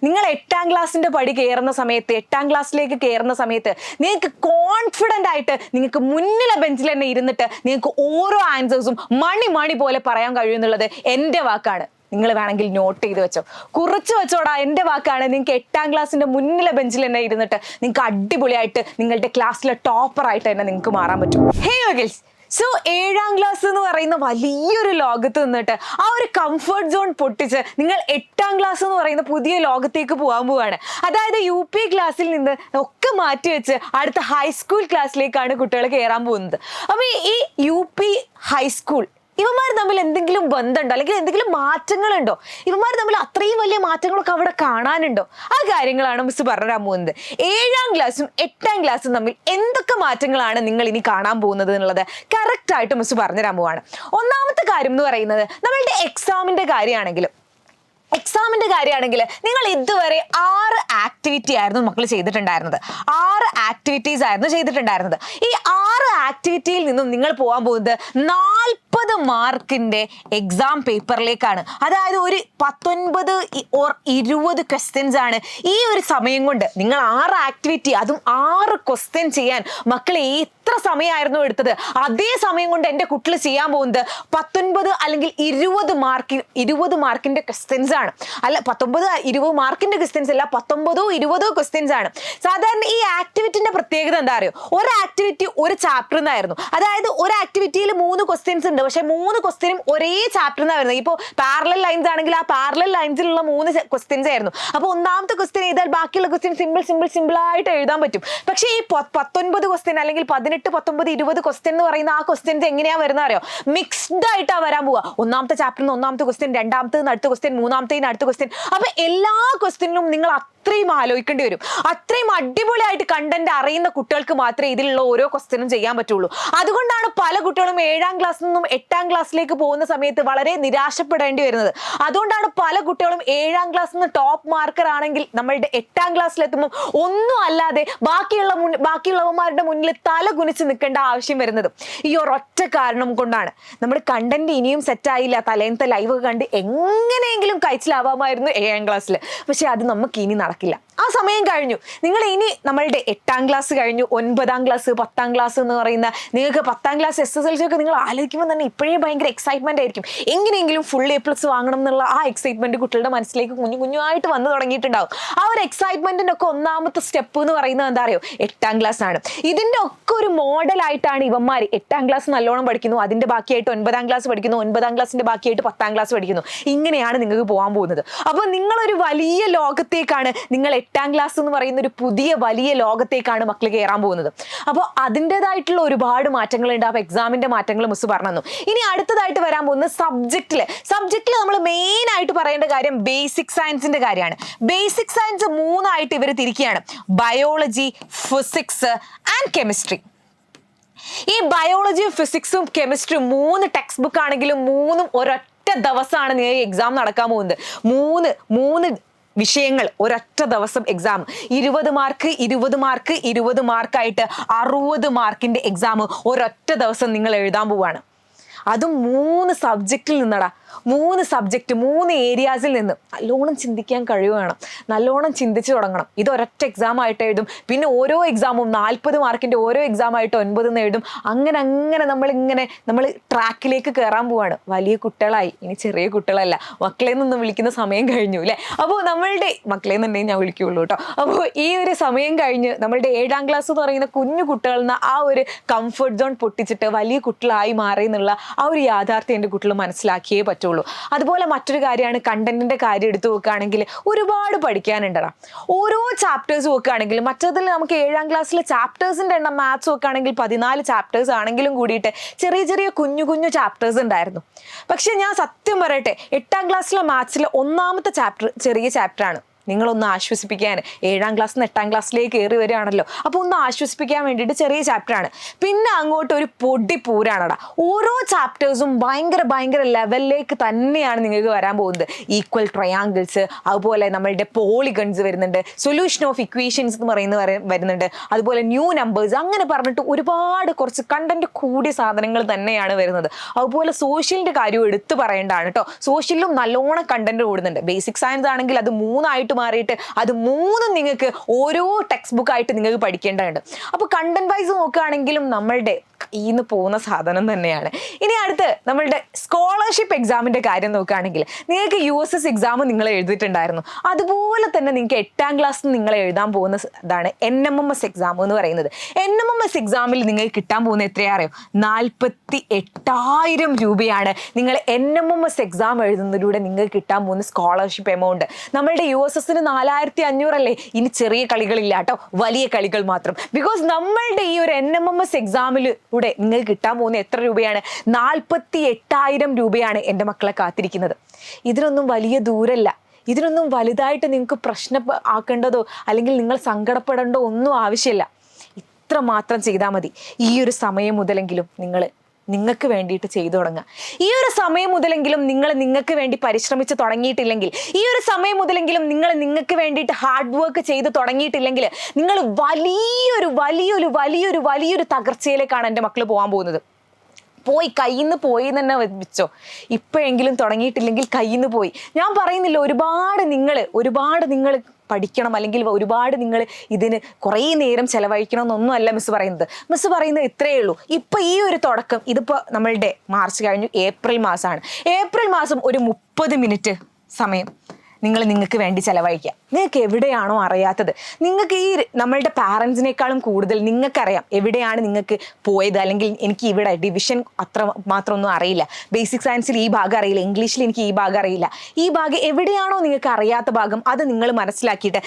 നിങ്ങൾ 8ാം ക്ലാസ്സിന്റെ പടി കയറുന്ന സമയത്ത് 8ാം ക്ലാസ്സിലേക്ക് കയറുന്ന സമയത്ത് നിങ്ങൾക്ക് കോൺഫിഡന്റ് ആയിട്ട് നിങ്ങൾക്ക് മുന്നിലെ ബെഞ്ചിൽ തന്നെ ഇരുന്നിട്ട് നിങ്ങൾക്ക് ഓരോ ആൻസേഴ്സും മണി പോലെ പറയാൻ കഴിയുമെന്നുള്ളത് എൻ്റെ വാക്കാണ്. നിങ്ങൾ വേണമെങ്കിൽ നോട്ട് ചെയ്ത് വെച്ചോ, കുറിച്ച് വെച്ചോടാ. എൻ്റെ വാക്കാണ്. നിങ്ങൾക്ക് 8ാം ക്ലാസ്സിന്റെ മുന്നിലെ ബെഞ്ചിൽ തന്നെ ഇരുന്നിട്ട് നിങ്ങൾക്ക് അടിപൊളിയായിട്ട് നിങ്ങളുടെ ക്ലാസ്സിലെ ടോപ്പറായിട്ട് തന്നെ നിങ്ങൾക്ക് മാറാൻ പറ്റും. ഹേ ഗേൾസ്, സോ 7ാം ക്ലാസ് എന്ന് പറയുന്ന വലിയൊരു ലോകത്ത് നിന്നിട്ട് ആ ഒരു കംഫർട്ട് സോൺ പൊട്ടിച്ച് നിങ്ങൾ 8ാം ക്ലാസ് എന്ന് പറയുന്ന പുതിയ ലോകത്തേക്ക് പോകാൻ പോവാണ്. അതായത് UP ക്ലാസ്സിൽ നിന്ന് ഒക്കെ മാറ്റി വെച്ച് അടുത്ത ഹൈസ്കൂൾ ക്ലാസ്സിലേക്കാണ് കുട്ടികൾ കയറാൻ പോകുന്നത്. അപ്പോൾ ഈ UP ഹൈസ്കൂൾ ഇവന്മാർ തമ്മിൽ എന്തെങ്കിലും ബന്ധമുണ്ടോ, അല്ലെങ്കിൽ എന്തെങ്കിലും മാറ്റങ്ങളുണ്ടോ? ഇവന്മാർ തമ്മിൽ അത്രയും വലിയ മാറ്റങ്ങളൊക്കെ അവിടെ കാണാനുണ്ടോ? ആ കാര്യങ്ങളാണ് മിസ് പറഞ്ഞുതരാൻ പോകുന്നത്. 7ാം ക്ലാസ്സും 8ാം ക്ലാസ്സും തമ്മിൽ എന്തൊക്കെ മാറ്റങ്ങളാണ് നിങ്ങൾ ഇനി കാണാൻ പോകുന്നത് എന്നുള്ളത് കറക്റ്റായിട്ട് മിസ് പറഞ്ഞുതരാൻ പോവാണ്. ഒന്നാമത്തെ കാര്യം എന്ന് പറയുന്നത് നമ്മളുടെ എക്സാമിന്റെ കാര്യമാണെങ്കിൽ നിങ്ങൾ ഇതുവരെ 6 ആക്ടിവിറ്റി ആയിരുന്നു മക്കൾ ചെയ്തിട്ടുണ്ടായിരുന്നത്. 6 ആക്ടിവിറ്റീസ് ആയിരുന്നു ചെയ്തിട്ടുണ്ടായിരുന്നത്. ഈ 6 ആക്ടിവിറ്റിയിൽ നിന്നും നിങ്ങൾ പോകാൻ പോകുന്നത് 40 മാർക്കിന്റെ എക്സാം പേപ്പറിലേക്കാണ്. അതായത് ഒരു 19 or 20 ക്വസ്റ്റ്യൻസ് ആണ് ഈ ഒരു സമയം കൊണ്ട് നിങ്ങൾ 6 ആക്ടിവിറ്റി, അതും 6 ക്വസ്റ്റ്യൻ ചെയ്യാൻ മക്കളെ എത്ര സമയമായിരുന്നു എടുത്തത്? അതേ സമയം കൊണ്ട് എൻ്റെ കുട്ടികൾ ചെയ്യാൻ പോകുന്നത് 19 അല്ലെങ്കിൽ 20 മാർക്കിന്റെ ക്വസ്റ്റ്യൻസ് ആണ്. അല്ല, 19-20 മാർക്കിന്റെ ക്വസ്റ്റ്യൻസ് അല്ല, 19-20 ക്വസ്റ്റ്യൻസ് ആണ്. സാധാരണ ഈ ആക്ടിവിറ്റിന്റെ പ്രത്യേകത എന്താ അറിയോ? ഒരു ആക്ടിവിറ്റി ഒരു ചാപ്റ്റർ എന്നായിരുന്നു. അതായത് ഒരു ആക്ടിവിറ്റിയിൽ 3 ക്വസ്റ്റ്യൻസ് ഉണ്ട്, പക്ഷെ 3 ക്വസ്റ്റ്യനും ഒരേ ചാപ്റ്റർ എന്നാ വരുന്നത്. ഇപ്പോൾ പാരലൽ ലൈൻസ് ആണെങ്കിൽ ആ പാരലൽ ലൈൻസിലുള്ള 3 ക്വസ്റ്റ്യൻസ് ആയിരുന്നു. അപ്പോൾ ഒന്നാമത്തെ ക്വസ്റ്റ്യൻ ചെയ്താൽ ബാക്കിയുള്ള ക്വസ്റ്റ്യൻ സിമ്പിൾ ആയിട്ട് എഴുതാൻ പറ്റും. പക്ഷേ ഈ 19 ക്വസ്റ്റ്യൻ അല്ലെങ്കിൽ 18, 19, 20 ക്വസ്റ്റ്യൻ എന്ന് പറയുന്ന ആ ക്വസ്റ്റ്യൻസ് എങ്ങനെയാ വരുന്നത് അറിയോ? മിക്സ്ഡ് ആയിട്ടാ വരാൻ പോവുക. ഒന്നാമത്തെ ചാപ്റ്ററിന് ഒന്നാമത്തെ ക്വസ്റ്റ്യൻ, രണ്ടാമത്തേന്ന് അടുത്ത ക്വസ്റ്റ്യൻ, മൂന്നാമത്തേന് അടുത്ത ക്വസ്റ്റ്യൻ. അപ്പൊ എല്ലാ ക്വസ്റ്റ്യനിലും നിങ്ങൾ അത്രയും ആലോചിക്കേണ്ടി വരും. അത്രയും അടിപൊളിയായിട്ട് കണ്ടന്റ് അറിയുന്ന കുട്ടികൾക്ക് മാത്രമേ ഇതിലുള്ള ഓരോ ക്വസ്റ്റ്യനും ചെയ്യാൻ പറ്റുള്ളൂ. അതുകൊണ്ടാണ് പല കുട്ടികളും 7ാം ക്ലാസ്സിൽ നിന്നും 8ാം ക്ലാസ്സിലേക്ക് പോകുന്ന സമയത്ത് വളരെ നിരാശപ്പെടേണ്ടി വരുന്നത്. അതുകൊണ്ടാണ് പല കുട്ടികളും 7ാം ക്ലാസ്സിൽ നിന്ന് ടോപ്പ് മാർക്കർ ആണെങ്കിൽ നമ്മളുടെ 8ാം ക്ലാസ്സിലെത്തുമ്പോൾ ഒന്നും അല്ലാതെ ബാക്കിയുള്ളവന്മാരുടെ മുന്നിൽ തല കുനിച്ച് നിൽക്കേണ്ട ആവശ്യം വരുന്നത് ഈ ഒരൊറ്റ കാരണം കൊണ്ടാണ്. നമ്മൾ കണ്ടന്റ് ഇനിയും സെറ്റായില്ല, തലേന്നത്തെ ലൈവ് കണ്ട് എങ്ങനെയെങ്കിലും കഴിച്ചിലാവാമായിരുന്നു 7ാം ക്ലാസ്സിൽ. പക്ഷെ അത് നമുക്ക് ഇനി നടക്കില്ല. ആ സമയം കഴിഞ്ഞു. നിങ്ങൾ ഇനി നമ്മളുടെ 8ാം ക്ലാസ് കഴിഞ്ഞു, 9ാം ക്ലാസ്, 10ാം ക്ലാസ് എന്ന് പറയുന്ന നിങ്ങൾക്ക് 10ാം ക്ലാസ് SSLC ഒക്കെ നിങ്ങൾ ആലോചിക്കുമ്പോൾ തന്നെ ഇപ്പോഴേ ഭയങ്കര എക്സൈറ്റ്മെന്റ് ആയിരിക്കും. എങ്ങനെയെങ്കിലും ഫുൾ A+ വാങ്ങണം എന്നുള്ള ആ എക്സൈറ്റ്മെന്റ് കുട്ടികളുടെ മനസ്സിലേക്ക് കുഞ്ഞുകുഞ്ഞായിട്ട് വന്നു തുടങ്ങിയിട്ടുണ്ടാവും. ആ ഒരു എക്സൈറ്റ്മെന്റിന്റെ ഒക്കെ ഒന്നാമത്തെ സ്റ്റെപ്പ് എന്ന് പറയുന്നത് എന്താ അറിയോ? 8ാം ക്ലാസ് ആണ്. ഇതിന്റെ ഒക്കെ ഒരു മോഡലായിട്ടാണ് ഇവന്മാർ 8ാം ക്ലാസ് നല്ലോണം പഠിക്കുന്നു, അതിന്റെ ബാക്കിയായിട്ട് 9ാം ക്ലാസ് പഠിക്കുന്നു, 9ാം ക്ലാസിന്റെ ബാക്കിയായിട്ട് 10ാം ക്ലാസ് പഠിക്കുന്നു. ഇങ്ങനെയാണ് നിങ്ങൾക്ക് പോകാൻ പോകുന്നത്. അപ്പോൾ നിങ്ങളൊരു വലിയ ലോകത്തേക്കാണ്, നിങ്ങൾ 8ാം ക്ലാസ് എന്ന് പറയുന്ന ഒരു പുതിയ വലിയ ലോകത്തേക്കാണ് മക്കൾ കയറാൻ പോകുന്നത്. അപ്പോൾ അതിൻ്റെതായിട്ടുള്ള ഒരുപാട് മാറ്റങ്ങളുണ്ട്. അപ്പോൾ എക്സാമിന്റെ മാറ്റങ്ങൾ മിസ് പറഞ്ഞു. ഇനി അടുത്തതായിട്ട് വരാൻ പോകുന്നത് സബ്ജക്റ്റിൽ നമ്മൾ മെയിൻ ആയിട്ട് പറയേണ്ട കാര്യം ബേസിക് സയൻസിന്റെ കാര്യമാണ്. ബേസിക് സയൻസ് 3 ആയിട്ട് ഇവർ തിരിക്കുകയാണ്: ബയോളജി, ഫിസിക്സ് ആൻഡ് കെമിസ്ട്രി. ഈ ബയോളജിയും ഫിസിക്സും കെമിസ്ട്രിയും 3 ടെക്സ്റ്റ് ബുക്ക് ആണെങ്കിലും 3ഉം ഒരൊറ്റ ദിവസമാണ് നിങ്ങൾ എക്സാം നടക്കാൻ പോകുന്നത്. 3 വിഷയങ്ങൾ ഒരൊറ്റ ദിവസം എക്സാം. 20 മാർക്ക് 20 മാർക്ക് 20 മാർക്കായിട്ട് 60 മാർക്കിന്റെ എക്സാം ഒരൊറ്റ ദിവസം നിങ്ങൾ എഴുതാൻ പോവാണ്. അതും 3 സബ്ജക്റ്റിൽ നിന്നടാ. 3 സബ്ജക്റ്റ് 3 ഏരിയാസിൽ നിന്ന് നല്ലോണം ചിന്തിക്കാൻ കഴിയുകയാണ്. നല്ലോണം ചിന്തിച്ചു തുടങ്ങണം. ഇത് ഒരൊറ്റ എക്സാം ആയിട്ട് എഴുതും. പിന്നെ ഓരോ എക്സാമും 40 മാർക്കിന്റെ ഓരോ എക്സാം ആയിട്ട് 9 എഴുതും. അങ്ങനെ നമ്മൾ ട്രാക്കിലേക്ക് കയറാൻ പോവാണ്. വലിയ കുട്ടികളായി, ഇനി ചെറിയ കുട്ടികളല്ല. മക്കളെ നിന്ന് വിളിക്കുന്ന സമയം കഴിഞ്ഞു അല്ലേ? അപ്പോൾ നമ്മളുടെ മക്കളെ നിന്നുണ്ടെങ്കിൽ ഞാൻ വിളിക്കുകയുള്ളൂ കേട്ടോ. അപ്പോൾ ഈ ഒരു സമയം കഴിഞ്ഞ് നമ്മളുടെ 7ാം ക്ലാസ് എന്ന് പറയുന്ന കുഞ്ഞു കുട്ടികളിൽ നിന്ന് ആ ഒരു കംഫർട്ട് സോൺ പൊട്ടിച്ചിട്ട് വലിയ കുട്ടികളായി മാറി എന്നുള്ള ആ ഒരു യാഥാർത്ഥ്യം എൻ്റെ കുട്ടികൾ മനസ്സിലാക്കിയേ പറ്റുള്ളൂ. അതുപോലെ മറ്റൊരു കാര്യമാണ് കണ്ടന്റിന്റെ കാര്യം എടുത്തു നോക്കുകയാണെങ്കിൽ ഒരുപാട് പഠിക്കാനുണ്ടടാ. ഓരോ ചാപ്റ്റേഴ്സ് നോക്കുകയാണെങ്കിൽ മറ്റതിൽ നമുക്ക് 7ാം ക്ലാസ്സിലെ ചാപ്റ്റേഴ്സിന്റെ എണ്ണം മാത്സ് നോക്കുകയാണെങ്കിൽ 14 ചാപ്റ്റേഴ്സ് ആണെങ്കിലും കൂടിയിട്ട് ചെറിയ കുഞ്ഞു ചാപ്റ്റേഴ്സ് ഉണ്ടായിരുന്നു. പക്ഷെ ഞാൻ സത്യം പറയട്ടെ, 8ാം ക്ലാസ്സിലെ മാത്സിലെ 1ാമത്തെ ചാപ്റ്റർ ചെറിയ ചാപ്റ്ററാണ്. നിങ്ങളൊന്ന് ആശ്വസിപ്പിക്കാൻ 7ാം ക്ലാസ്സിൽ നിന്ന് 8ാം ക്ലാസ്സിലേക്ക് കയറി വരികയാണല്ലോ. അപ്പോൾ ഒന്ന് ആശ്വസിപ്പിക്കാൻ വേണ്ടിയിട്ട് ചെറിയ ചാപ്റ്ററാണ്. പിന്നെ അങ്ങോട്ട് ഒരു പൊടി പൂരാണടാ. ഓരോ ചാപ്റ്റേഴ്സും ഭയങ്കര ലെവലിലേക്ക് തന്നെയാണ് നിങ്ങൾക്ക് വരാൻ പോകുന്നത്. ഈക്വൽ ട്രയാങ്കിൾസ്, അതുപോലെ നമ്മളുടെ പോളിഗൺസ് വരുന്നുണ്ട്, സൊല്യൂഷൻ ഓഫ് ഇക്വേഷൻസ് എന്ന് പറയുന്നത് വരുന്നുണ്ട്, അതുപോലെ ന്യൂ നമ്പേഴ്സ്, അങ്ങനെ പറഞ്ഞിട്ട് ഒരുപാട് കുറച്ച് കണ്ടന്റ് കൂടിയ സാധനങ്ങൾ തന്നെയാണ് വരുന്നത്. അതുപോലെ സോഷ്യലിന്റെ കാര്യം എടുത്തു പറയേണ്ടതാണ് കേട്ടോ. സോഷ്യലിലും നല്ലോണം കണ്ടന്റ് കൂടുന്നുണ്ട്. ബേസിക് സയൻസ് ആണെങ്കിൽ അത് 3 ആയിട്ട് മാറിയിട്ട് അത് 3 നിങ്ങൾക്ക് ഓരോ ടെക്സ്റ്റ് ബുക്ക് ആയിട്ട് നിങ്ങൾക്ക് പഠിക്കേണ്ടതുണ്ട്. അപ്പോൾ കണ്ടന്റ് വൈസ് നോക്കുകയാണെങ്കിലും നമ്മളുടെ കയ്യിൽ നിന്ന് പോകുന്ന സാധനം തന്നെയാണ്. ഇനി അടുത്ത് നമ്മളുടെ സ്കോളർഷിപ്പ് എക്സാമിന്റെ കാര്യം നോക്കുകയാണെങ്കിൽ നിങ്ങൾക്ക് USS എക്സാം നിങ്ങൾ എഴുതിയിട്ടുണ്ടായിരുന്നു. അതുപോലെ തന്നെ നിങ്ങൾക്ക് 8ാം ക്ലാസ്സിൽ നിങ്ങൾ എഴുതാൻ പോകുന്ന ഇതാണ് NMMS എക്സാം എന്ന് പറയുന്നത്. NMMS എക്സാമിൽ നിങ്ങൾക്ക് കിട്ടാൻ പോകുന്ന എത്രയാ അറിയോ? 48,000 രൂപയാണ് നിങ്ങൾ NMMS എക്സാം എഴുതുന്നതിലൂടെ നിങ്ങൾക്ക് കിട്ടാൻ പോകുന്ന സ്കോളർഷിപ്പ് എമൗണ്ട്. നമ്മളുടെ USSന് 4,500 അല്ലേ? ഇനി ചെറിയ കളികളില്ല കേട്ടോ, വലിയ കളികൾ മാത്രം. ബിക്കോസ് നമ്മളുടെ ഈ ഒരു NMMS എക്സാമിലൂടെ നിങ്ങൾക്ക് കിട്ടാൻ പോകുന്ന എത്ര രൂപയാണ്? 48,000 രൂപയാണ് എൻ്റെ മക്കളെ കാത്തിരിക്കുന്നത്. ഇതിനൊന്നും വലിയ ദൂരല്ല, ഇതിനൊന്നും വലുതായിട്ട് നിങ്ങൾക്ക് പ്രശ്നം ആക്കേണ്ടതോ അല്ലെങ്കിൽ നിങ്ങൾ സങ്കടപ്പെടേണ്ടോ ഒന്നും ആവശ്യമില്ല. ഇത്ര മാത്രം ചെയ്താൽ മതി. ഈ ഒരു സമയം മുതലെങ്കിലും നിങ്ങൾക്ക് വേണ്ടിയിട്ട് ചെയ്തു തുടങ്ങുക. ഈ ഒരു സമയം മുതലെങ്കിലും നിങ്ങൾക്ക് വേണ്ടി പരിശ്രമിച്ച് തുടങ്ങിയിട്ടില്ലെങ്കിൽ, ഈ ഒരു സമയം മുതലെങ്കിലും നിങ്ങൾക്ക് വേണ്ടിയിട്ട് ഹാർഡ് വർക്ക് ചെയ്ത് തുടങ്ങിയിട്ടില്ലെങ്കിൽ നിങ്ങൾ വലിയൊരു തകർച്ചയിലേക്കാണ് എൻ്റെ മക്കൾ പോകാൻ പോകുന്നത്. കയ്യിൽ നിന്ന് പോയി തന്നെ വെച്ചോ. ഇപ്പോഴെങ്കിലും തുടങ്ങിയിട്ടില്ലെങ്കിൽ കയ്യിൽ നിന്ന് പോയി. ഞാൻ പറയുന്നില്ല ഒരുപാട് നിങ്ങൾ പഠിക്കണം അല്ലെങ്കിൽ ഒരുപാട് നിങ്ങൾ ഇതിന് കുറേ നേരം ചെലവഴിക്കണം എന്നൊന്നും അല്ല മിസ് പറയുന്നത്. മിസ് പറയുന്നത് ഇത്രയേ ഉള്ളൂ. ഇപ്പം ഈ ഒരു തുടക്കം, ഇതിപ്പോൾ നമ്മളുടെ മാർച്ച് കഴിഞ്ഞു, ഏപ്രിൽ മാസമാണ്. ഏപ്രിൽ മാസം ഒരു 30 മിനിറ്റ് സമയം നിങ്ങൾക്ക് വേണ്ടി ചെലവഴിക്കുക. നിങ്ങൾക്ക് എവിടെയാണോ അറിയാത്തത്, നിങ്ങൾക്ക് ഈ നമ്മളുടെ പാരൻസിനേക്കാളും കൂടുതൽ നിങ്ങൾക്കറിയാം എവിടെയാണ് നിങ്ങൾക്ക് പോയത്. അല്ലെങ്കിൽ എനിക്ക് ഇവിടെ ഡിവിഷൻ അത്ര മാത്രമൊന്നും അറിയില്ല, ബേസിക് സയൻസിൽ ഈ ഭാഗം അറിയില്ല, ഇംഗ്ലീഷിൽ എനിക്ക് ഈ ഭാഗം അറിയില്ല. ഈ ഭാഗം എവിടെയാണോ നിങ്ങൾക്ക് അറിയാത്ത ഭാഗം അത് നിങ്ങൾ മനസ്സിലാക്കിയിട്ട്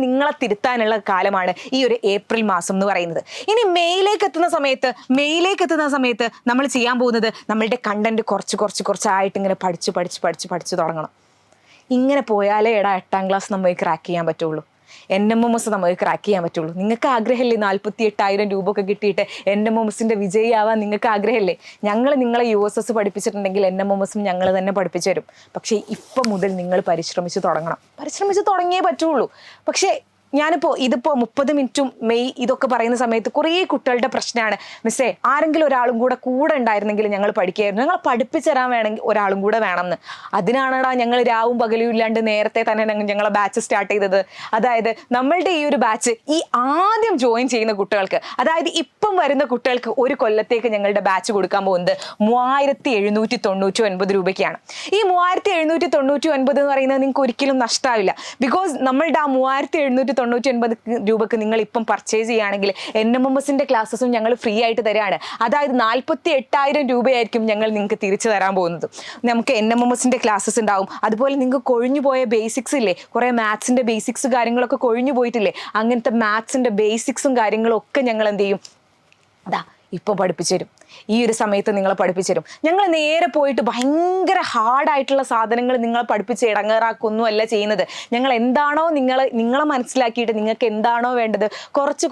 നിങ്ങളെ തിരുത്താനുള്ള കാലമാണ് ഈ ഒരു ഏപ്രിൽ മാസം എന്ന് പറയുന്നത്. ഇനി മെയ്യിലേക്ക് എത്തുന്ന സമയത്ത് നമ്മൾ ചെയ്യാൻ പോകുന്നത് നമ്മളുടെ കണ്ടന്റ് കുറച്ചായിട്ട് ഇങ്ങനെ പഠിച്ചു തുടങ്ങണം. ഇങ്ങനെ പോയാലേ 8ാം ക്ലാസ് നമുക്ക് ക്രാക്ക് ചെയ്യാൻ പറ്റുള്ളൂ, NMMS നമുക്ക് ക്രാക്ക് ചെയ്യാൻ പറ്റുള്ളൂ. നിങ്ങൾക്ക് ആഗ്രഹമില്ലേ 48,000 രൂപ ഒക്കെ കിട്ടിയിട്ട് NMMSന്റെ വിജയിയാവാൻ? നിങ്ങൾക്ക് ആഗ്രഹമില്ലേ? നിങ്ങളെ USS പഠിപ്പിച്ചിട്ടുണ്ടെങ്കിൽ NMMSും ഞങ്ങൾ തന്നെ പഠിപ്പിച്ചു തരും. പക്ഷേ ഇപ്പം മുതൽ നിങ്ങൾ പരിശ്രമിച്ച് തുടങ്ങിയേ പറ്റുള്ളൂ. പക്ഷേ ഇതിപ്പോൾ 30 മിനിറ്റും മെയ് ഇതൊക്കെ പറയുന്ന സമയത്ത് കുറേ കുട്ടികളുടെ പ്രശ്നമാണ്, മിസ്സേ ആരെങ്കിലും ഒരാളും കൂടെ ഉണ്ടായിരുന്നെങ്കിൽ ഞങ്ങൾ പഠിക്കുകയായിരുന്നു, ഞങ്ങൾ പഠിപ്പിച്ചു തരാൻ വേണമെങ്കിൽ ഒരാളും കൂടെ വേണമെന്ന്. അതിനാണടാ ഞങ്ങൾ രാവും പകലും ഇല്ലാണ്ട് നേരത്തെ തന്നെ ഞങ്ങളെ ബാച്ച് സ്റ്റാർട്ട് ചെയ്തത്. അതായത് നമ്മളുടെ ഈ ഒരു ബാച്ച് ഈ ആദ്യം ജോയിൻ ചെയ്യുന്ന കുട്ടികൾക്ക്, അതായത് ഇപ്പം വരുന്ന കുട്ടികൾക്ക് ഒരു കൊല്ലത്തേക്ക് ഞങ്ങളുടെ ബാച്ച് കൊടുക്കാൻ പോകുന്നത് 3,799 രൂപയ്ക്കാണ്. ഈ 3,799 എന്ന് പറയുന്നത് നിങ്ങൾക്ക് ഒരിക്കലും നഷ്ടമാവില്ല. ബിക്കോസ് നമ്മളുടെ ആ 3,799 രൂപക്ക് നിങ്ങൾ ഇപ്പം പർച്ചേസ് ചെയ്യുകയാണെങ്കിൽ NMMSന്റെ ക്ലാസ്സസും ഞങ്ങൾ ഫ്രീ ആയിട്ട് തരാണ്. അതായത് 48,000 രൂപയായിരിക്കും ഞങ്ങൾ നിങ്ങൾക്ക് തിരിച്ചു തരാൻ പോകുന്നത്. നമുക്ക് NMMSന്റെ ക്ലാസ്സസ് ഉണ്ടാവും. അതുപോലെ നിങ്ങൾക്ക് കൊഴിഞ്ഞു പോയ ബേസിക്സ് ഇല്ലേ, കുറേ മാത്സിന്റെ ബേസിക്സ് കാര്യങ്ങളൊക്കെ കൊഴിഞ്ഞു പോയിട്ടില്ലേ, അങ്ങനത്തെ മാത്സിന്റെ ബേസിക്സും കാര്യങ്ങളും ഒക്കെ ഞങ്ങൾ എന്ത് ചെയ്യും, ഇപ്പോൾ പഠിപ്പിച്ചു തരും. ഈ ഒരു സമയത്ത് നിങ്ങളെ പഠിപ്പിച്ചു തരും. ഞങ്ങൾ നേരെ പോയിട്ട് ഭയങ്കര ഹാർഡായിട്ടുള്ള സാധനങ്ങൾ നിങ്ങളെ പഠിപ്പിച്ച് ഇടങ്ങേറാക്കൊന്നും അല്ല ചെയ്യുന്നത്. ഞങ്ങൾ എന്താണോ നിങ്ങളെ മനസ്സിലാക്കിയിട്ട് നിങ്ങൾക്ക് എന്താണോ വേണ്ടത് കുറച്ച്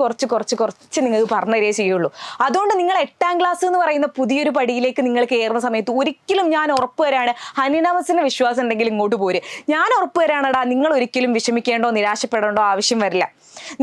നിങ്ങൾക്ക് പറഞ്ഞു തരികയേ ചെയ്യുള്ളൂ. അതുകൊണ്ട് നിങ്ങൾ 8ാം ക്ലാസ് എന്ന് പറയുന്ന പുതിയൊരു പടിയിലേക്ക് നിങ്ങൾ കയറുന്ന സമയത്ത് ഒരിക്കലും ഞാൻ ഉറപ്പ് തരാണ്, ഹനീനമസിന് വിശ്വാസം ഉണ്ടെങ്കിൽ ഇങ്ങോട്ട് പോര്, ഞാൻ ഉറപ്പ് തരാനടാ നിങ്ങൾ ഒരിക്കലും വിഷമിക്കേണ്ടോ നിരാശപ്പെടേണ്ടോ ആവശ്യം വരില്ല.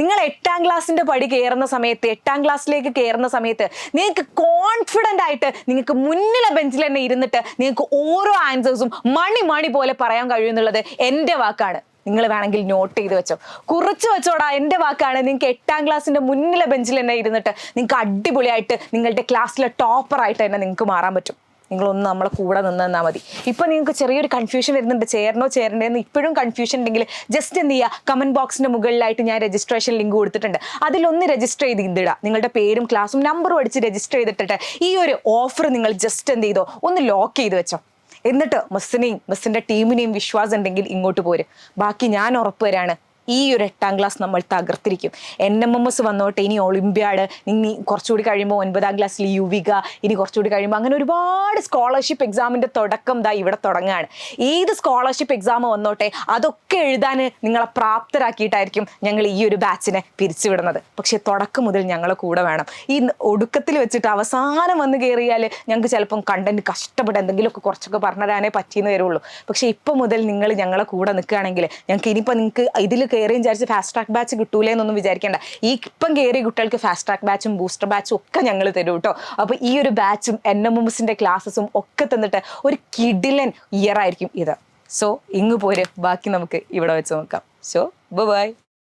നിങ്ങൾ 8ാം ക്ലാസ്സിന്റെ പടി കയറുന്ന സമയത്ത്, 8ാം ക്ലാസ്സിലേക്ക് കയറുന്ന സമയത്ത് നിങ്ങൾക്ക് കോൺഫിഡൻ്റ് ആയിട്ട് നിങ്ങൾക്ക് മുന്നിലെ ബെഞ്ചിൽ തന്നെ ഇരുന്നിട്ട് നിങ്ങൾക്ക് ഓരോ ആൻസേഴ്സും മണി പോലെ പറയാൻ കഴിയുമെന്നുള്ളത് എൻ്റെ വാക്കാണ്. നിങ്ങൾ വേണമെങ്കിൽ നോട്ട് ചെയ്ത് വെച്ചോ, കുറിച്ച് വെച്ചോടാ, എൻ്റെ വാക്കാണ്. നിങ്ങൾക്ക് 8ാം ക്ലാസ്സിന്റെ മുന്നിലെ ബെഞ്ചിൽ തന്നെ ഇരുന്നിട്ട് നിങ്ങൾക്ക് അടിപൊളിയായിട്ട് നിങ്ങളുടെ ക്ലാസ്സിലെ ടോപ്പറായിട്ട് തന്നെ നിങ്ങൾക്ക് മാറാൻ പറ്റും. നിങ്ങളൊന്ന് നമ്മളെ കൂടെ നിന്നാൽ മതി. ഇപ്പം നിങ്ങൾക്ക് ചെറിയൊരു കൺഫ്യൂഷൻ വരുന്നുണ്ട്, ചേരണ്ടേന്ന് ഇപ്പോഴും കൺഫ്യൂഷൻ ഉണ്ടെങ്കിൽ ജസ്റ്റ് എന്ത് ചെയ്യുക, കമൻറ്റ് ബോക്സിൻ്റെ മുകളിലായിട്ട് ഞാൻ രജിസ്ട്രേഷൻ ലിങ്ക് കൊടുത്തിട്ടുണ്ട്, അതിലൊന്ന് രജിസ്റ്റർ ചെയ്ത് ഇടുക. നിങ്ങളുടെ പേരും ക്ലാസ്സും നമ്പറും അടിച്ച് രജിസ്റ്റർ ചെയ്തിട്ടിട്ട് ഈ ഒരു ഓഫർ നിങ്ങൾ ജസ്റ്റ് എന്ത് ചെയ്തോ, ഒന്ന് ലോക്ക് ചെയ്ത് വെച്ചോ. എന്നിട്ട് മിസ്സിൻ്റെ ടീമിനെയും വിശ്വാസം ഉണ്ടെങ്കിൽ ഇങ്ങോട്ട് പോര്. ബാക്കി ഞാൻ ഉറപ്പ് തരാണ്, ഈ ഒരു 8ാം ക്ലാസ് നമ്മൾ തകർത്തിരിക്കും. NMMS വന്നോട്ടെ, ഇനി ഒളിമ്പ്യാഡ്, ഇനി കുറച്ചുകൂടി കഴിയുമ്പോൾ 9ാം ക്ലാസ്സിൽ യുവിക, ഇനി കുറച്ചുകൂടി കഴിയുമ്പോൾ അങ്ങനെ ഒരുപാട് സ്കോളർഷിപ്പ് എക്സാമിൻ്റെ തുടക്കം ഇവിടെ തുടങ്ങുകയാണ്. ഏത് സ്കോളർഷിപ്പ് എക്സാം വന്നോട്ടെ അതൊക്കെ എഴുതാൻ നിങ്ങളെ പ്രാപ്തരാക്കിയിട്ടായിരിക്കും ഞങ്ങൾ ഈ ഒരു ബാച്ചിനെ പിരിച്ചുവിടുന്നത്. പക്ഷേ തുടക്കം മുതൽ ഞങ്ങളെ കൂടെ വേണം. ഈ ഒടുക്കത്തിൽ വെച്ചിട്ട് അവസാനം വന്ന് കയറിയാൽ ഞങ്ങൾക്ക് ചിലപ്പം കണ്ടന്റ് കഷ്ടപ്പെട്ട് എന്തെങ്കിലുമൊക്കെ കുറച്ചൊക്കെ പറഞ്ഞു തരാനേ പറ്റിയെന്ന് വരുള്ളൂ. പക്ഷേ ഇപ്പം മുതൽ നിങ്ങൾ ഞങ്ങളെ കൂടെ നിൽക്കുകയാണെങ്കിൽ ഞങ്ങൾക്ക് ഇനിയിപ്പോൾ നിങ്ങൾക്ക് ഇതിൽ കയറിയും വിചാരിച്ച് ഫാസ്റ്റ് ട്രാക്ക് ബാച്ച് കിട്ടൂലേ എന്നൊന്നും വിചാരിക്കേണ്ട. ഈ ഇപ്പം കയറിയ കുട്ടികൾക്ക് ഫാസ്റ്റ് ട്രാക്ക് ബാച്ചും ബൂസ്റ്റർ ബാച്ചും ഒക്കെ ഞങ്ങൾ തരും കേട്ടോ. അപ്പോൾ ഈ ഒരു ബാച്ചും NMMSന്റെ ക്ലാസ്സസും ഒക്കെ തന്നിട്ട് ഒരു കിടിലൻ ഇയർ ആയിരിക്കും ഇത്. സോ ഇങ്ങ് പോര്, ബാക്കി നമുക്ക് ഇവിടെ വെച്ച് നോക്കാം. So by.